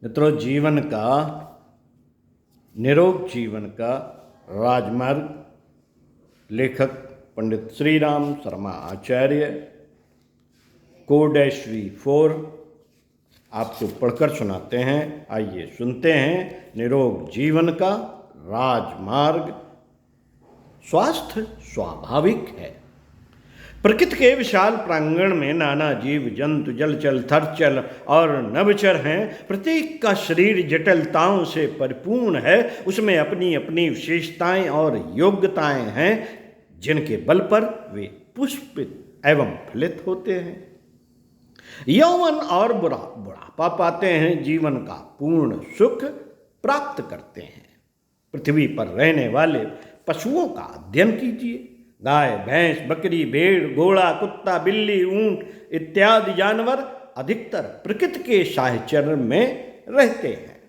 मित्रों, जीवन का निरोग जीवन का राजमार्ग लेखक पंडित श्री राम शर्मा आचार्य कोड-4 आपको पढ़कर सुनाते हैं। आइए सुनते हैं। निरोग जीवन का राजमार्ग। स्वास्थ्य स्वाभाविक है। प्रकृति के विशाल प्रांगण में नाना जीव जंतु जलचर थरचर और नभचर हैं। प्रत्येक का शरीर जटिलताओं से परिपूर्ण है। उसमें अपनी अपनी विशेषताएं और योग्यताएं हैं, जिनके बल पर वे पुष्पित एवं फलित होते हैं। यौवन और बुढ़ापा पाते हैं, जीवन का पूर्ण सुख प्राप्त करते हैं। पृथ्वी पर रहने वाले पशुओं का अध्ययन कीजिए। गाय, भैंस, बकरी, भेड़, घोड़ा, कुत्ता, बिल्ली, ऊंट इत्यादि जानवर अधिकतर प्रकृति के साहचर्य में रहते हैं।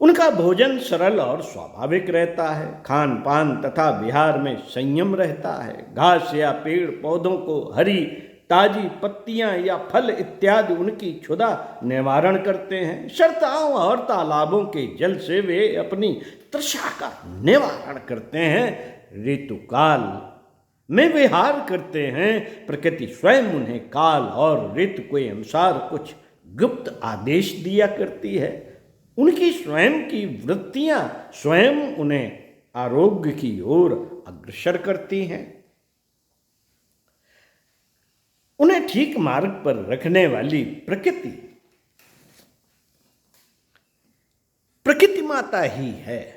उनका भोजन सरल और स्वाभाविक रहता है। खान पान तथा विहार में संयम रहता है। घास या पेड़ पौधों को हरी ताजी पत्तियां या फल इत्यादि उनकी क्षुधा निवारण करते हैं। सरताओं और तालाबों के जल से वे अपनी तृषा का निवारण करते हैं। ऋतुकाल में विहार करते हैं। प्रकृति स्वयं उन्हें काल और ऋतु के अनुसार कुछ गुप्त आदेश दिया करती है। उनकी स्वयं की वृत्तियां स्वयं उन्हें आरोग्य की ओर अग्रसर करती हैं। उन्हें ठीक मार्ग पर रखने वाली प्रकृति माता ही है।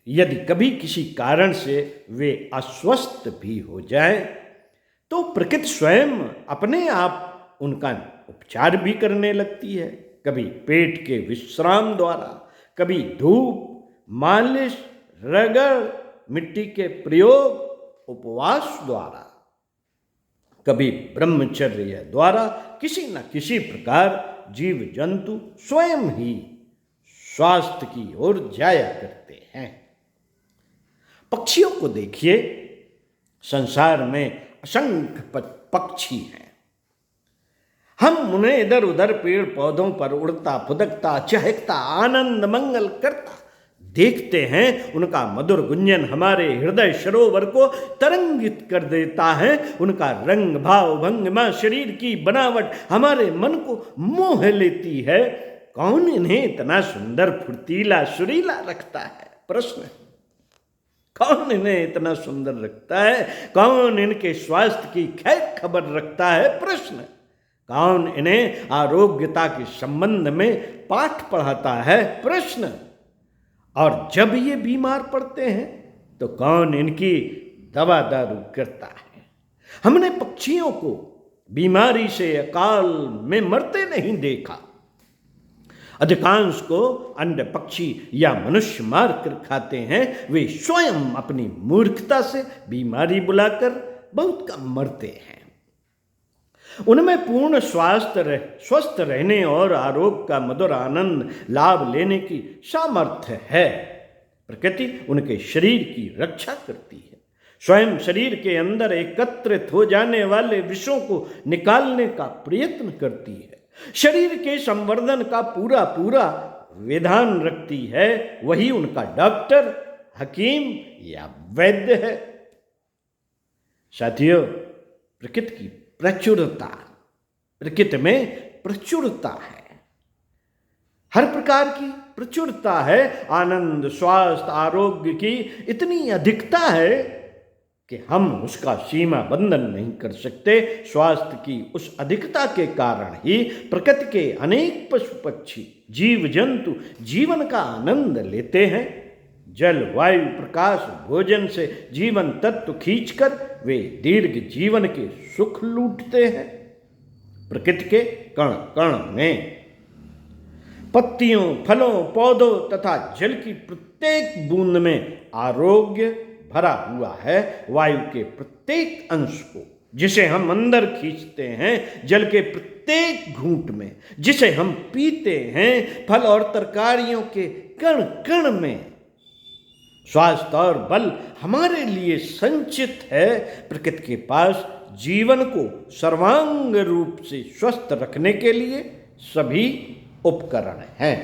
यदि कभी किसी कारण से वे अस्वस्थ भी हो जाएं, तो प्रकृति स्वयं अपने आप उनका उपचार भी करने लगती है। कभी पेट के विश्राम द्वारा, कभी धूप, मालिश, रगड़, मिट्टी के प्रयोग, उपवास द्वारा, कभी ब्रह्मचर्य द्वारा। किसी न किसी प्रकार जीव जंतु स्वयं ही स्वास्थ्य की ओर जाया करते हैं। पक्षियों को देखिए। संसार में असंख्य पक्षी हैं। हम उन्हें इधर उधर पेड़ पौधों पर उड़ता फुदकता चहकता आनंद मंगल करता देखते हैं। उनका मधुर गुंजन हमारे हृदय सरोवर को तरंगित कर देता है। उनका रंग भाव भंगिमा शरीर की बनावट हमारे मन को मोह लेती है। कौन इन्हें इतना सुंदर फुर्तीला सुरीला रखता है? प्रश्न। कौन इन्हें इतना सुंदर रखता है? कौन इनके स्वास्थ्य की खैर खबर रखता है? प्रश्न। कौन इन्हें आरोग्यता के संबंध में पाठ पढ़ाता है? प्रश्न। और जब ये बीमार पड़ते हैं तो कौन इनकी दवा दारू करता है? हमने पक्षियों को बीमारी से अकाल में मरते नहीं देखा। अधिकांश को अन्य पक्षी या मनुष्य मार कर खाते हैं। वे स्वयं अपनी मूर्खता से बीमारी बुलाकर बहुत कम मरते हैं। उनमें पूर्ण स्वस्थ रहने और आरोग्य का मधुर आनंद लाभ लेने की सामर्थ्य है। प्रकृति उनके शरीर की रक्षा करती है। स्वयं शरीर के अंदर एकत्रित हो जाने वाले विषों को निकालने का प्रयत्न करती है। शरीर के संवर्धन का पूरा पूरा विधान रखती है। वही उनका डॉक्टर, हकीम या वैद्य है। साथियों, प्रकृति की प्रचुरता, प्रकृति में प्रचुरता है। हर प्रकार की प्रचुरता है। आनंद, स्वास्थ्य, आरोग्य की इतनी अधिकता है कि हम उसका सीमा बंधन नहीं कर सकते। स्वास्थ्य की उस अधिकता के कारण ही प्रकृति के अनेक पशु पक्षी जीव जंतु जीवन का आनंद लेते हैं। जल, वायु, प्रकाश, भोजन से जीवन तत्व खींचकर वे दीर्घ जीवन के सुख लूटते हैं। प्रकृति के कण कण में, पत्तियों, फलों, पौधों तथा जल की प्रत्येक बूंद में आरोग्य भरा हुआ है। वायु के प्रत्येक अंश को जिसे हम अंदर खींचते हैं, जल के प्रत्येक घूंट में जिसे हम पीते हैं, फल और तरकारियों के कण कण में स्वास्थ्य और बल हमारे लिए संचित है। प्रकृति के पास जीवन को सर्वांग रूप से स्वस्थ रखने के लिए सभी उपकरण हैं।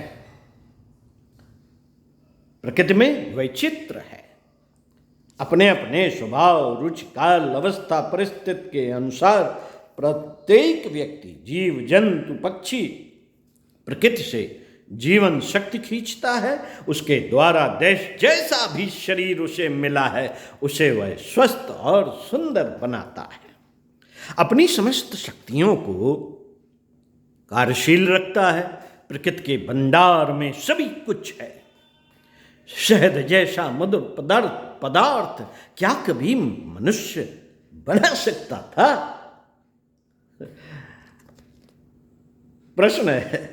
प्रकृति में वैचित्र है। अपने अपने स्वभाव, रुचि, काल, अवस्था, परिस्थिति के अनुसार प्रत्येक व्यक्ति, जीव, जंतु, पक्षी प्रकृति से जीवन शक्ति खींचता है। उसके द्वारा देश जैसा भी शरीर उसे मिला है उसे वह स्वस्थ और सुंदर बनाता है। अपनी समस्त शक्तियों को कार्यशील रखता है। प्रकृति के भंडार में सभी कुछ है। शहद जैसा मधुर पदार्थ क्या कभी मनुष्य बना सकता था? प्रश्न है।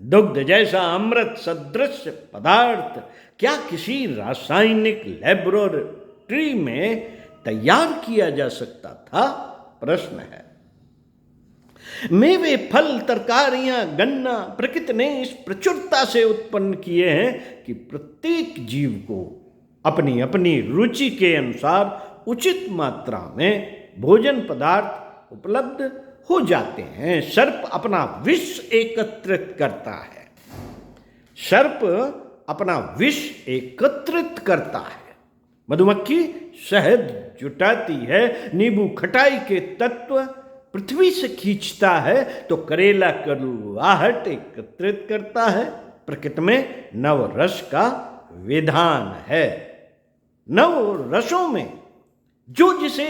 दुग्ध जैसा अमृत सदृश पदार्थ क्या किसी रासायनिक लैबोरेटरी में तैयार किया जा सकता था? प्रश्न है। मेवे, फल, तरकारियां, गन्ना प्रकृति ने इस प्रचुरता से उत्पन्न किए हैं कि प्रत्येक जीव को अपनी अपनी रुचि के अनुसार उचित मात्रा में भोजन पदार्थ उपलब्ध हो जाते हैं। सर्प अपना विष एकत्रित करता है। सर्प अपना विष एकत्रित करता है। मधुमक्खी शहद जुटाती है। नींबू खटाई के तत्व पृथ्वी से खींचता है तो करेला कड़वाहट एकत्रित करता है। प्रकृति में नव रस का विधान है। नव रसों में जो जिसे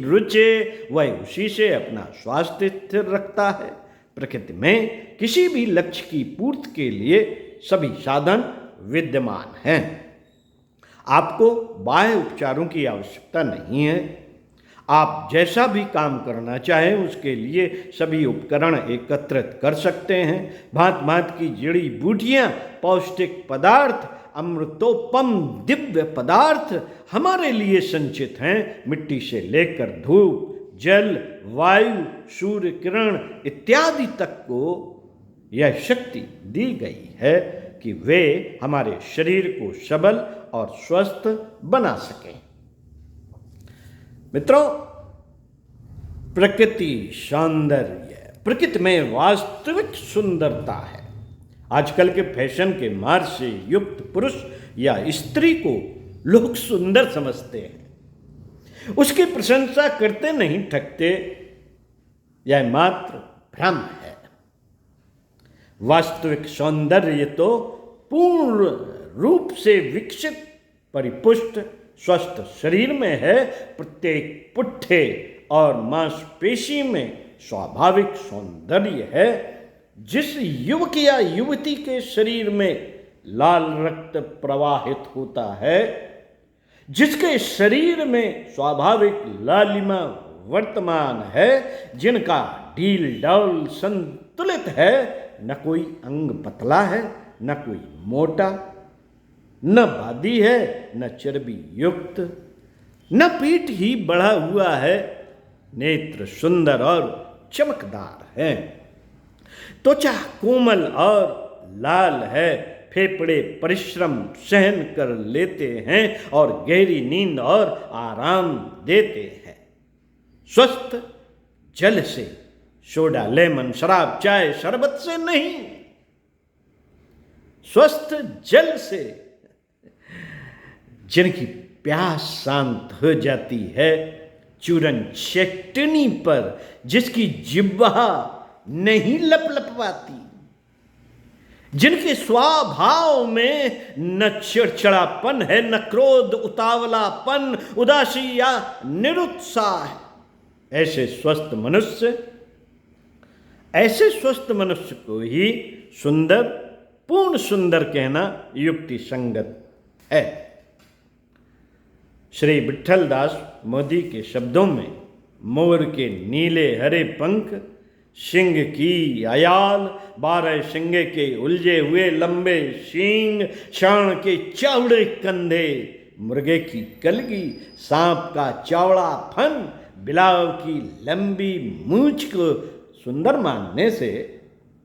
रुचे वह उसी से अपना स्वास्थ्य स्थिर रखता है। प्रकृति में किसी भी लक्ष्य की पूर्ति के लिए सभी साधन विद्यमान हैं। आपको बाह्य उपचारों की आवश्यकता नहीं है। आप जैसा भी काम करना चाहें उसके लिए सभी उपकरण एकत्रित कर सकते हैं। भांत भांत की जड़ी बूटियां, पौष्टिक पदार्थ, अमृतोपम दिव्य पदार्थ हमारे लिए संचित हैं। मिट्टी से लेकर धूप, जल, वायु, सूर्य किरण इत्यादि तक को यह शक्ति दी गई है कि वे हमारे शरीर को सबल और स्वस्थ बना सकें। मित्रों, प्रकृति सौंदर्य, प्रकृति में वास्तविक सुंदरता है। आजकल के फैशन के मार से युक्त पुरुष या स्त्री को लोग सुंदर समझते हैं। उसकी प्रशंसा करते नहीं थकते। यह मात्र भ्रम है। वास्तविक सौंदर्य तो पूर्ण रूप से विकसित, परिपुष्ट, स्वस्थ शरीर में है। प्रत्येक पुट्ठे और मांसपेशी में स्वाभाविक सौंदर्य है। जिस युवक या युवती के शरीर में लाल रक्त प्रवाहित होता है, जिसके शरीर में स्वाभाविक लालिमा वर्तमान है, जिनका ढील डौल संतुलित है, न कोई अंग पतला है, न कोई मोटा, न बादी है, न चर्बी युक्त, न पीठ ही बढ़ा हुआ है, नेत्र सुंदर और चमकदार है, त्वचा कोमल और लाल है, फेफड़े परिश्रम सहन कर लेते हैं और गहरी नींद और आराम देते हैं। स्वस्थ जल से, सोडा, लेमन, शराब, चाय, शरबत से नहीं, स्वस्थ जल से जिनकी प्यास शांत हो जाती है, चूरन चटनी पर जिसकी जिह्वा नहीं लपलपवाती, जिनके स्वभाव में न चिड़चिड़ापन है, न क्रोध, उतावलापन, उदासी या निरुत्साह, ऐसे स्वस्थ मनुष्य को ही सुंदर, पूर्ण सुंदर कहना युक्ति संगत है। श्री विट्ठल दास मोदी के शब्दों में मोर के नीले हरे पंख, सिंह की आयाल, 12 सिंगे के उलझे हुए लंबे सींग, सांड के चौड़े कंधे, मुर्गे की कलगी, सांप का चौड़ा फन, बिलाव की लंबी मूंछ को सुंदर मानने से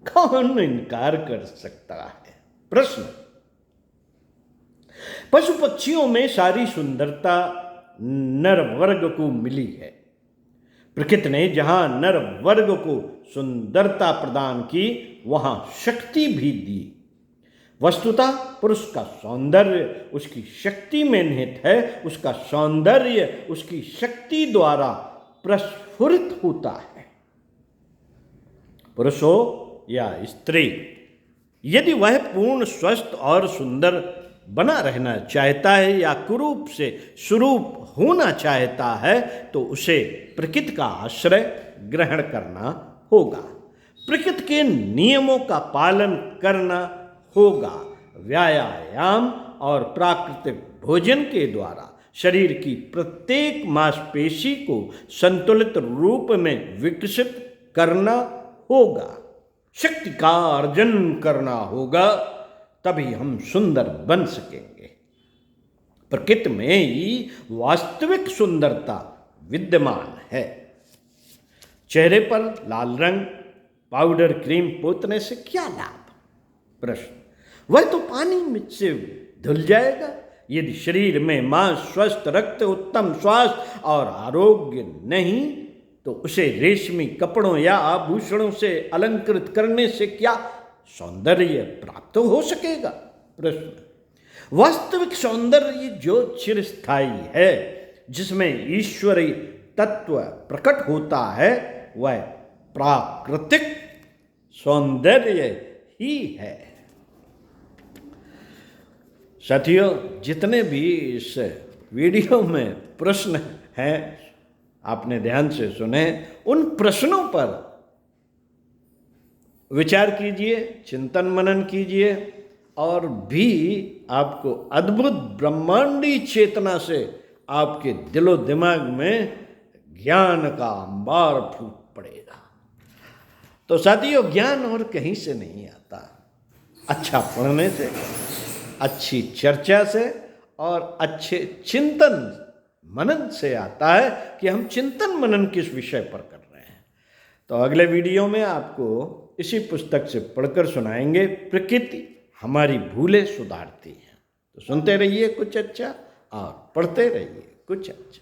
कौन इनकार कर सकता है? प्रश्न। पशु पक्षियों में सारी सुंदरता नर वर्ग को मिली है। प्रकृति ने जहाँ नर वर्ग को सुंदरता प्रदान की, वहाँ शक्ति भी दी। वस्तुतः पुरुष का सौंदर्य उसकी शक्ति में निहित है, उसका सौंदर्य उसकी शक्ति द्वारा प्रस्फुरित होता है। पुरुष हो या स्त्री, यदि वह पूर्ण स्वस्थ और सुंदर बना रहना चाहता है या कुरूप से सुरूप होना चाहता है, तो उसे प्रकृति का आश्रय ग्रहण करना होगा, प्रकृति के नियमों का पालन करना होगा। व्यायाम और प्राकृतिक भोजन के द्वारा शरीर की प्रत्येक मांसपेशी को संतुलित रूप में विकसित करना होगा, शक्ति का अर्जन करना होगा, तभी हम सुंदर बन सकेंगे। प्रकृति में ही वास्तविक सुंदरता विद्यमान है। चेहरे पर लाल रंग पाउडर क्रीम पोतने से क्या लाभ? प्रश्न, वह तो पानी में से धुल जाएगा। यदि शरीर में मांस, स्वस्थ रक्त, उत्तम स्वास्थ्य और आरोग्य नहीं, तो उसे रेशमी कपड़ों या आभूषणों से अलंकृत करने से क्या सौंदर्य प्राप्त हो सकेगा? प्रश्न, वास्तविक सौंदर्य जो चिरस्थायी है, जिसमें ईश्वरीय तत्व प्रकट होता है, वह प्राकृतिक सौंदर्य ही है। साथियों, जितने भी इस वीडियो में प्रश्न हैं आपने ध्यान से सुने, उन प्रश्नों पर विचार कीजिए, चिंतन मनन कीजिए और भी आपको अद्भुत ब्रह्मांडी चेतना से आपके दिलो दिमाग में ज्ञान का अंबार फूट पड़ेगा। तो साथियों, ज्ञान और कहीं से नहीं आता, अच्छा पढ़ने से, अच्छी चर्चा से और अच्छे चिंतन मनन से आता है कि हम चिंतन मनन किस विषय पर कर रहे हैं। तो अगले वीडियो में आपको इसी पुस्तक से पढ़कर सुनाएंगे, प्रकृति हमारी भूलें सुधारती है। तो सुनते रहिए कुछ अच्छा और पढ़ते रहिए कुछ अच्छा।